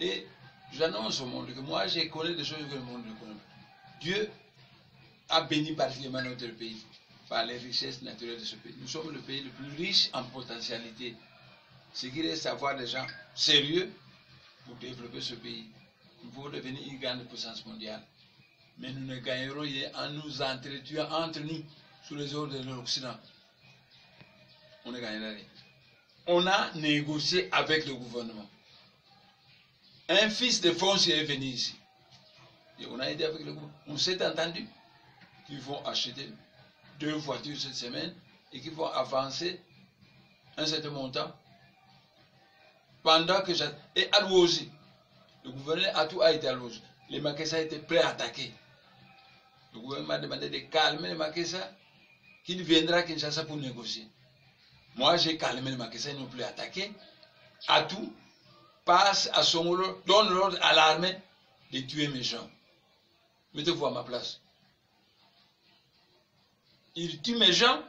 Et j'annonce au monde que moi, j'ai connu des choses que le monde ne connaît pas. Dieu a béni particulièrement notre pays par les richesses naturelles de ce pays. Nous sommes le pays le plus riche en potentialité. Ce qui reste à voir des gens sérieux pour développer ce pays. Nous pouvons devenir une grande puissance mondiale. Mais nous ne gagnerons rien en nous entretuant entre nous sous les ordres de l'Occident. On ne gagnera rien. On a négocié avec le gouvernement. Un fils de foncier est venu ici. Et on a aidé avec le gouvernement. On s'est entendu qu'ils vont acheter 2 voitures cette semaine et qu'ils vont avancer un certain montant. Pendant que j'ai... Et à Louosi, le gouverneur a tout a été à Louosi. Les Makessa étaient prêts à attaquer. Le gouvernement m'a demandé de calmer les Makessa, qu'il viendra à Kinshasa pour négocier. Moi, j'ai calmé les Makessa, ils n'ont plus attaqué. À tout, passe à Songolo, donne l'ordre à l'armée de tuer mes gens. Mettez-vous à ma place. Il tue mes gens.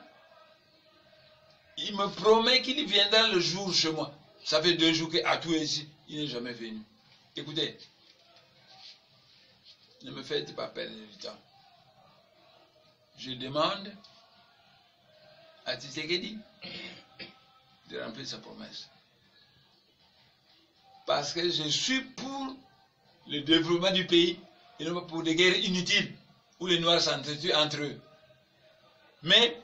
Il me promet qu'il viendra le jour chez moi. Ça fait 2 jours qu'Atou est ici. Il n'est jamais venu. Écoutez, ne me faites pas perdre du temps. Je demande à Tshisekedi de remplir sa promesse. Parce que je suis pour le développement du pays et non pas pour des guerres inutiles où les Noirs s'entretuent entre eux. Mais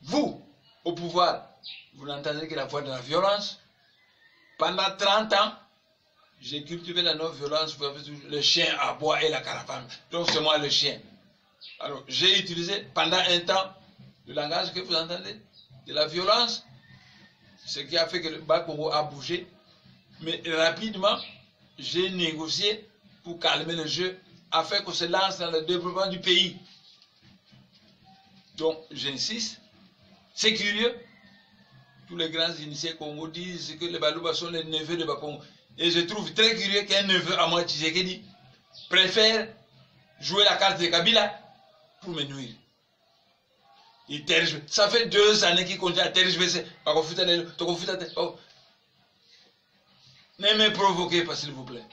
vous, au pouvoir, vous n'entendez que la voix de la violence. Pendant 30 ans, j'ai cultivé la non-violence, le chien à bois et la caravane. Donc c'est moi le chien. Alors j'ai utilisé pendant un temps le langage que vous entendez, de la violence, ce qui a fait que le Bas-Congo a bougé. Mais rapidement, j'ai négocié pour calmer le jeu, afin qu'on se lance dans le développement du pays. Donc j'insiste, c'est curieux. Tous les grands initiés Congo disent que les Balouba sont les neveux de Bakongo. Et je trouve très curieux qu'un neveu à moi, Tshisekedi, préfère jouer la carte de Kabila pour me nuire. Il tergiverse. Ça fait 2 années qu'il continue à tergiverser. Ne me provoquez pas, s'il vous plaît.